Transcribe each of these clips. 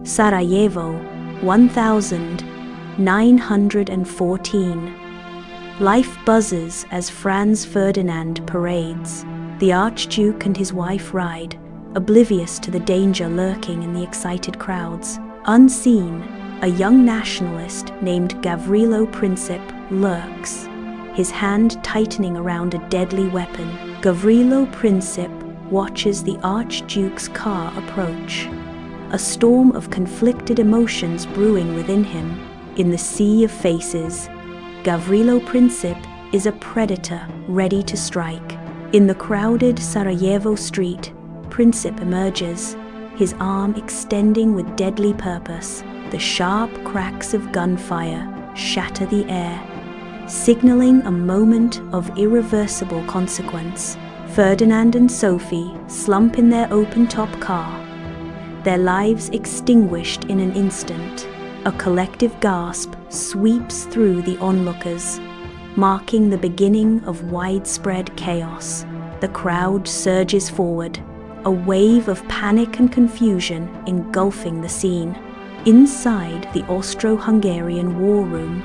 Sarajevo, 1914. Life buzzes as Franz Ferdinand parades. The Archduke and his wife ride, oblivious to the danger lurking in the excited crowds. Unseen, a young nationalist named Gavrilo Princip lurks, his hand tightening around a deadly weapon. Gavrilo Princip watches the Archduke's car approach, a storm of conflicted emotions brewing within him. In the sea of faces, Gavrilo Princip is a predator ready to strike. In the crowded Sarajevo street, Princip emerges, his arm extending with deadly purpose. The sharp cracks of gunfire shatter the air, signaling a moment of irreversible consequence. Ferdinand and Sophie slump in their open-top car, their lives extinguished in an instant. A collective gasp sweeps through the onlookers, marking the beginning of widespread chaos. The crowd surges forward, a wave of panic and confusion engulfing the scene. Inside the Austro-Hungarian war room,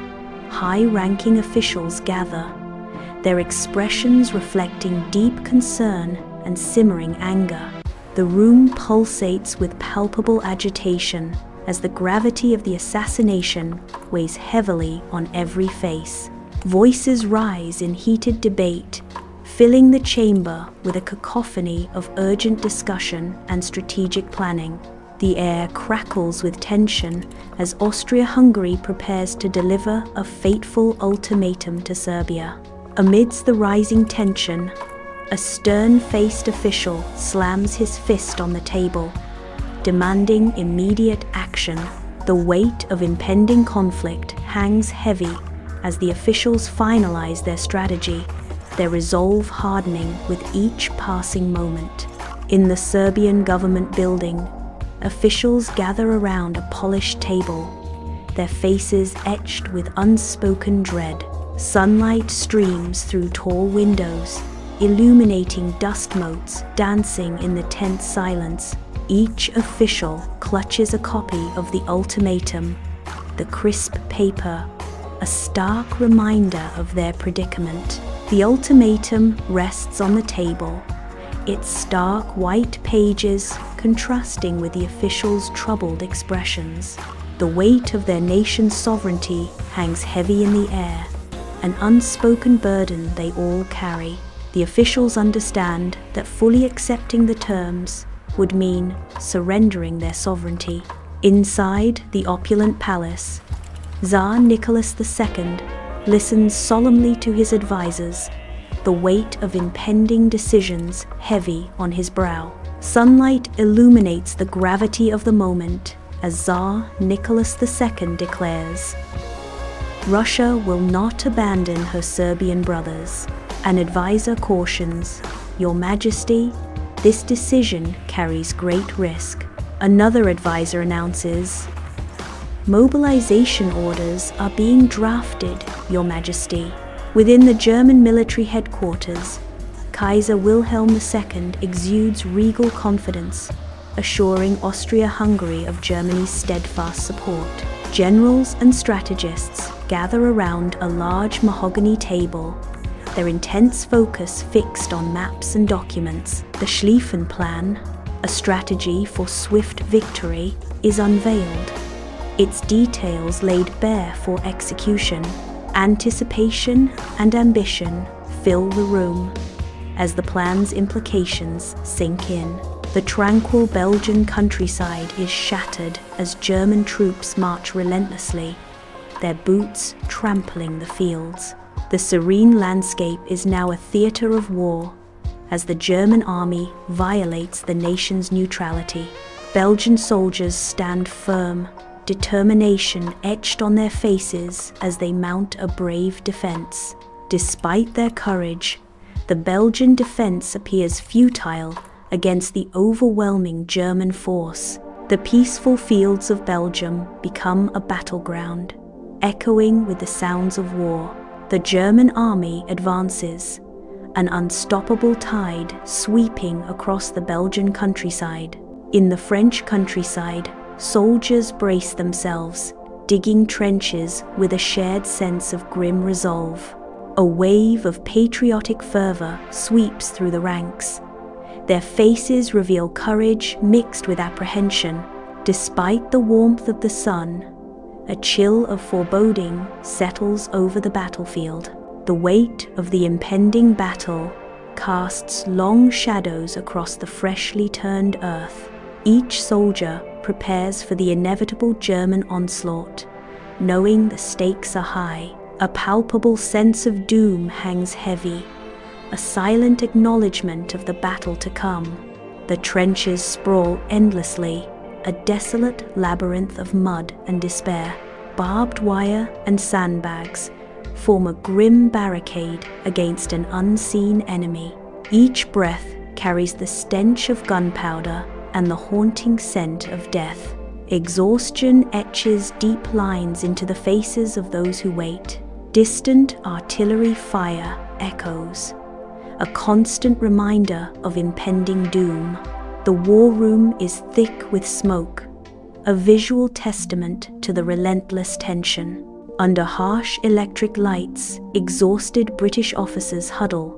high-ranking officials gather, their expressions reflecting deep concern and simmering anger. The room pulsates with palpable agitation as the gravity of the assassination weighs heavily on every face. Voices rise in heated debate, filling the chamber with a cacophony of urgent discussion and strategic planning. The air crackles with tension as Austria-Hungary prepares to deliver a fateful ultimatum to Serbia. Amidst the rising tension, a stern-faced official slams his fist on the table, demanding immediate action. The weight of impending conflict hangs heavy as the officials finalize their strategy, their resolve hardening with each passing moment. In the Serbian government building, officials gather around a polished table, their faces etched with unspoken dread. Sunlight streams through tall windows, illuminating dust motes dancing in the tense silence. Each official clutches a copy of the ultimatum, the crisp paper, a stark reminder of their predicament. The ultimatum rests on the table, its stark white pages contrasting with the officials' troubled expressions. The weight of their nation's sovereignty hangs heavy in the air, an unspoken burden they all carry. The officials understand that fully accepting the terms would mean surrendering their sovereignty. Inside the opulent palace, Tsar Nicholas II listens solemnly to his advisors, the weight of impending decisions heavy on his brow. Sunlight illuminates the gravity of the moment as Tsar Nicholas II declares, "Russia will not abandon her Serbian brothers." An advisor cautions, "Your Majesty, this decision carries great risk." Another advisor announces, "Mobilization orders are being drafted, Your Majesty." Within the German military headquarters, Kaiser Wilhelm II exudes regal confidence, assuring Austria-Hungary of Germany's steadfast support. Generals and strategists gather around a large mahogany table, their intense focus fixed on maps and documents. The Schlieffen Plan, a strategy for swift victory, is unveiled, its details laid bare for execution. Anticipation and ambition fill the room as the plan's implications sink in. The tranquil Belgian countryside is shattered as German troops march relentlessly, their boots trampling the fields. The serene landscape is now a theater of war as the German army violates the nation's neutrality. Belgian soldiers stand firm, determination etched on their faces as they mount a brave defense. Despite their courage, the Belgian defense appears futile against the overwhelming German force. The peaceful fields of Belgium become a battleground, echoing with the sounds of war. The German army advances, an unstoppable tide sweeping across the Belgian countryside. In the French countryside, Soldiers brace themselves, digging trenches with a shared sense of grim resolve. A wave of patriotic fervor sweeps through the ranks. Their faces reveal courage mixed with apprehension. Despite the warmth of the sun, a chill of foreboding settles over the battlefield. The weight of the impending battle casts long shadows across the freshly turned earth. Each soldier prepares for the inevitable German onslaught, knowing the stakes are high. A palpable sense of doom hangs heavy, a silent acknowledgement of the battle to come. The trenches sprawl endlessly, a desolate labyrinth of mud and despair. Barbed wire and sandbags form a grim barricade against an unseen enemy. Each breath carries the stench of gunpowder and the haunting scent of death. Exhaustion etches deep lines into the faces of those who wait. Distant artillery fire echoes, a constant reminder of impending doom. The war room is thick with smoke, a visual testament to the relentless tension. Under harsh electric lights, exhausted British officers huddle,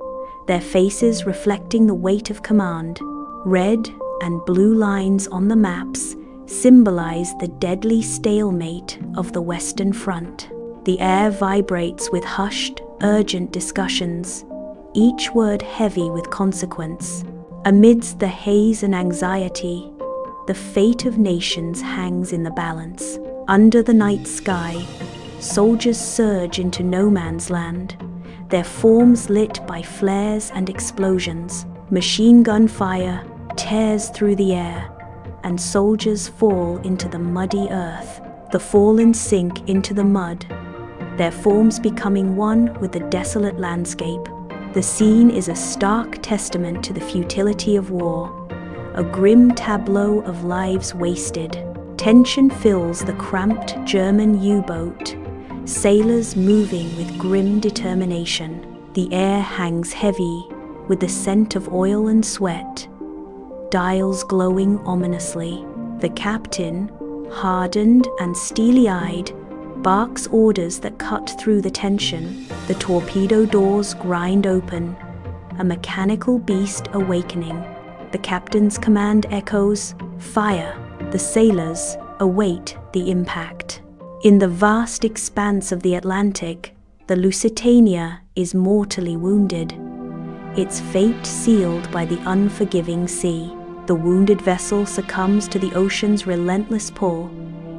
their faces reflecting the weight of command. Red and blue lines on the maps symbolize the deadly stalemate of the Western Front. The air vibrates with hushed, urgent discussions, each word heavy with consequence. Amidst the haze and anxiety, the fate of nations hangs in the balance. Under the night sky, soldiers surge into no man's land, their forms lit by flares and explosions. Machine gun fire tears through the air, and soldiers fall into the muddy earth. The fallen sink into the mud, their forms becoming one with the desolate landscape. The scene is a stark testament to the futility of war, a grim tableau of lives wasted. Tension fills the cramped German U-boat, sailors moving with grim determination. The air hangs heavy with the scent of oil and sweat, dials glowing ominously. The captain, hardened and steely-eyed, barks orders that cut through the tension. The torpedo doors grind open, a mechanical beast awakening. The captain's command echoes, "Fire!" The sailors await the impact. In the vast expanse of the Atlantic, the Lusitania is mortally wounded, its fate sealed by the unforgiving sea. The wounded vessel succumbs to the ocean's relentless pull,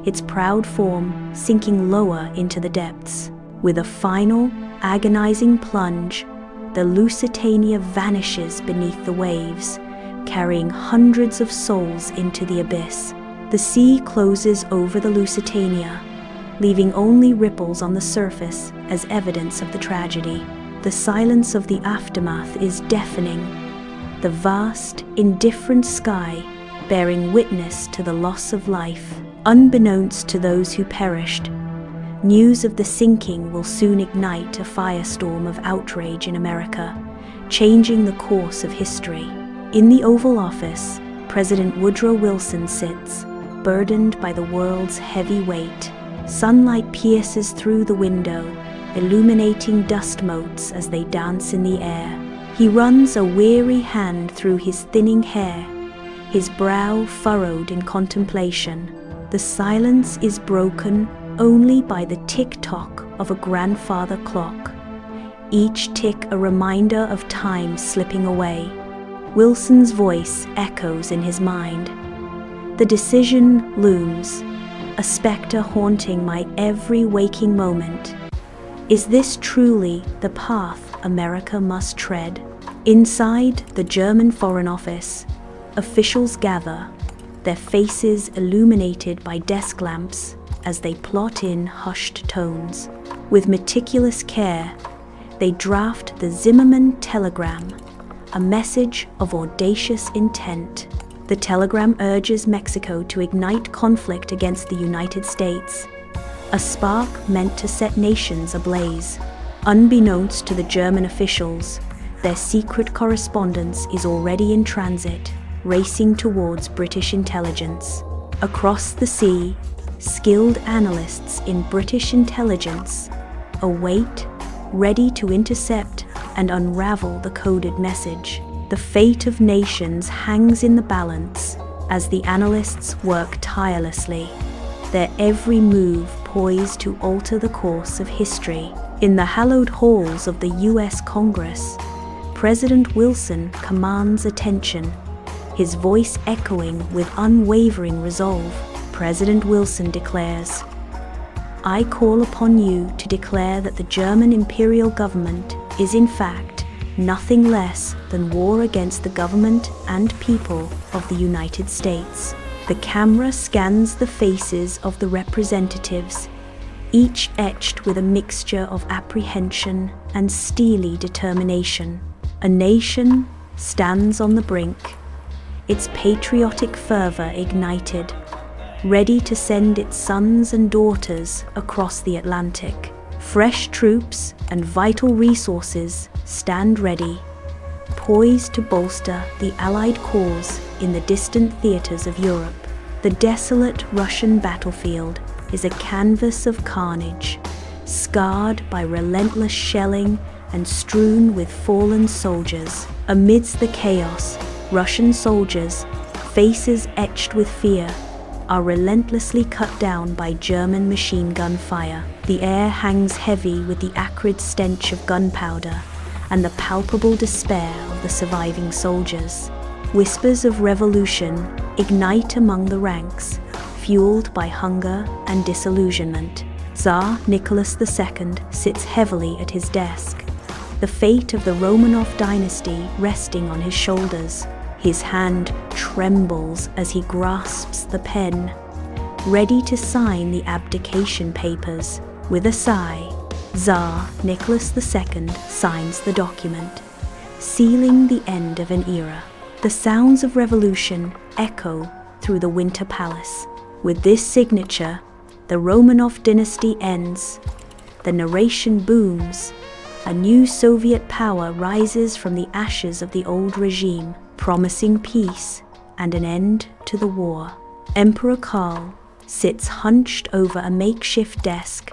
its proud form sinking lower into the depths. With a final, agonizing plunge, the Lusitania vanishes beneath the waves, carrying hundreds of souls into the abyss. The sea closes over the Lusitania, leaving only ripples on the surface as evidence of the tragedy. The silence of the aftermath is deafening, the vast, indifferent sky bearing witness to the loss of life. Unbeknownst to those who perished, news of the sinking will soon ignite a firestorm of outrage in America, changing the course of history. In the Oval Office, President Woodrow Wilson sits, burdened by the world's heavy weight. Sunlight pierces through the window, illuminating dust motes as they dance in the air. He runs a weary hand through his thinning hair, his brow furrowed in contemplation. The silence is broken only by the tick-tock of a grandfather clock, each tick a reminder of time slipping away. Wilson's voice echoes in his mind. The decision looms, a specter haunting my every waking moment. Is this truly the path America must tread? Inside the German Foreign Office, officials gather, their faces illuminated by desk lamps as they plot in hushed tones. With meticulous care, they draft the Zimmermann telegram, a message of audacious intent. The telegram urges Mexico to ignite conflict against the United States, a spark meant to set nations ablaze. Unbeknownst to the German officials, their secret correspondence is already in transit, racing towards British intelligence. Across the sea, skilled analysts in British intelligence await, ready to intercept and unravel the coded message. The fate of nations hangs in the balance as the analysts work tirelessly, their every move poised to alter the course of history. In the hallowed halls of the U.S. Congress, President Wilson commands attention, his voice echoing with unwavering resolve. President Wilson declares, "I call upon you to declare that the German imperial government is in fact nothing less than war against the government and people of the United States." The camera scans the faces of the representatives, each etched with a mixture of apprehension and steely determination. A nation stands on the brink, its patriotic fervor ignited, ready to send its sons and daughters across the Atlantic. Fresh troops and vital resources stand ready, poised to bolster the Allied cause in the distant theaters of Europe. The desolate Russian battlefield is a canvas of carnage, scarred by relentless shelling and strewn with fallen soldiers. Amidst the chaos, Russian soldiers, faces etched with fear, are relentlessly cut down by German machine gun fire. The air hangs heavy with the acrid stench of gunpowder and the palpable despair of the surviving soldiers. Whispers of revolution ignite among the ranks, fueled by hunger and disillusionment. Tsar Nicholas II sits heavily at his desk, the fate of the Romanov dynasty resting on his shoulders. His hand trembles as he grasps the pen, ready to sign the abdication papers. With a sigh, Tsar Nicholas II signs the document, sealing the end of an era. The sounds of revolution echo through the Winter Palace. With this signature, the Romanov dynasty ends. The narration booms. A new Soviet power rises from the ashes of the old regime, promising peace and an end to the war. Emperor Karl sits hunched over a makeshift desk,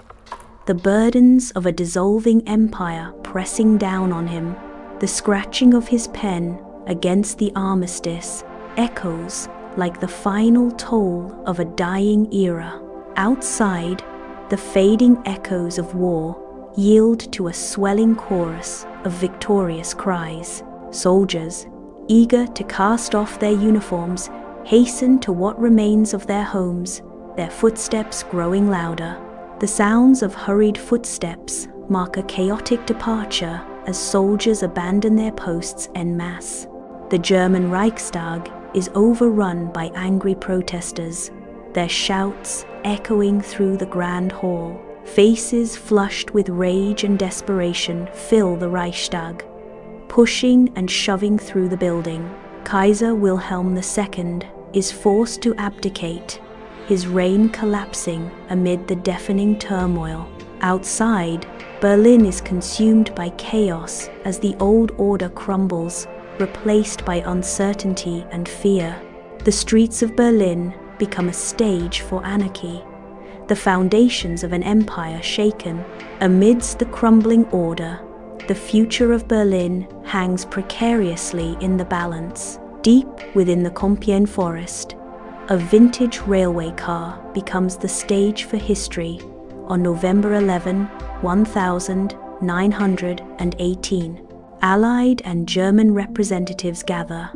the burdens of a dissolving empire pressing down on him. The scratching of his pen against the armistice echoes like the final toll of a dying era. Outside, the fading echoes of war yield to a swelling chorus of victorious cries. Soldiers, eager to cast off their uniforms, hasten to what remains of their homes, their footsteps growing louder. The sounds of hurried footsteps mark a chaotic departure as soldiers abandon their posts en masse. The German Reichstag is overrun by angry protesters, their shouts echoing through the grand hall. Faces flushed with rage and desperation fill the Reichstag, pushing and shoving through the building. Kaiser Wilhelm II is forced to abdicate, his reign collapsing amid the deafening turmoil. Outside, Berlin is consumed by chaos as the old order crumbles, replaced by uncertainty and fear. The streets of Berlin become a stage for anarchy, the foundations of an empire shaken. Amidst the crumbling order, the future of Berlin hangs precariously in the balance. Deep within the Compiègne forest, a vintage railway car becomes the stage for history on November 11, 1918. Allied and German representatives gather,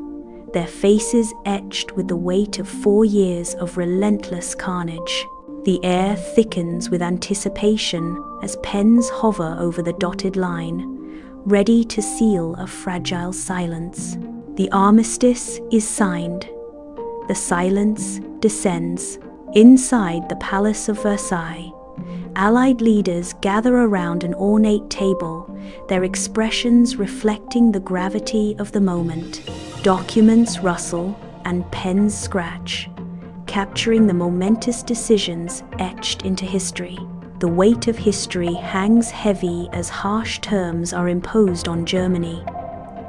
their faces etched with the weight of 4 years of relentless carnage. The air thickens with anticipation as pens hover over the dotted line, ready to seal a fragile silence. The armistice is signed. The silence descends. Inside the Palace of Versailles, Allied leaders gather around an ornate table, their expressions reflecting the gravity of the moment. Documents rustle and pens scratch, capturing the momentous decisions etched into history. The weight of history hangs heavy as harsh terms are imposed on Germany,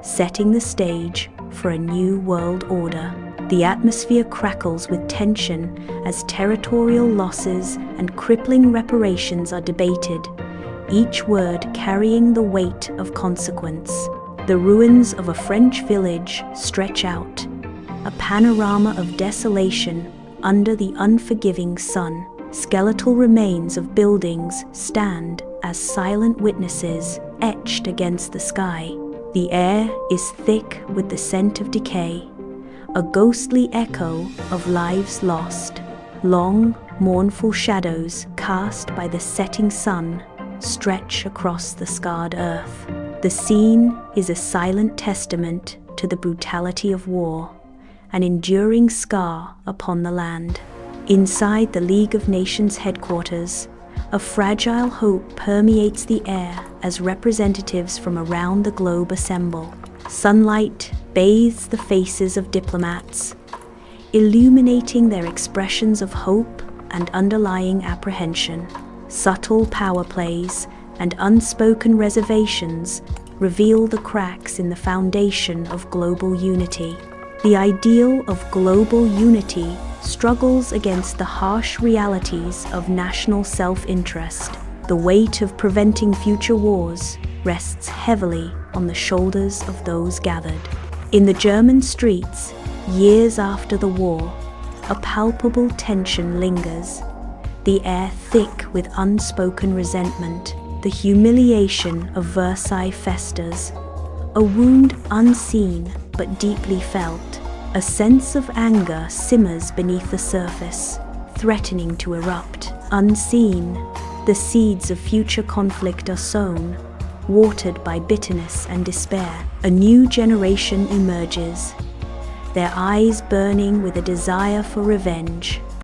setting the stage for a new world order. The atmosphere crackles with tension as territorial losses and crippling reparations are debated, each word carrying the weight of consequence. The ruins of a French village stretch out, a panorama of desolation under the unforgiving sun. Skeletal remains of buildings stand as silent witnesses etched against the sky. The air is thick with the scent of decay, a ghostly echo of lives lost. Long, mournful shadows cast by the setting sun stretch across the scarred earth. The scene is a silent testament to the brutality of war, an enduring scar upon the land. Inside the League of Nations headquarters, a fragile hope permeates the air as representatives from around the globe assemble. Sunlight bathes the faces of diplomats, illuminating their expressions of hope and underlying apprehension. Subtle power plays and unspoken reservations reveal the cracks in the foundation of global unity. The ideal of global unity struggles against the harsh realities of national self-interest. The weight of preventing future wars rests heavily on the shoulders of those gathered. In the German streets, years after the war, a palpable tension lingers, the air thick with unspoken resentment. The humiliation of Versailles festers, a wound unseen but deeply felt. A sense of anger simmers beneath the surface, threatening to erupt. Unseen, the seeds of future conflict are sown, watered by bitterness and despair. A new generation emerges, their eyes burning with a desire for revenge.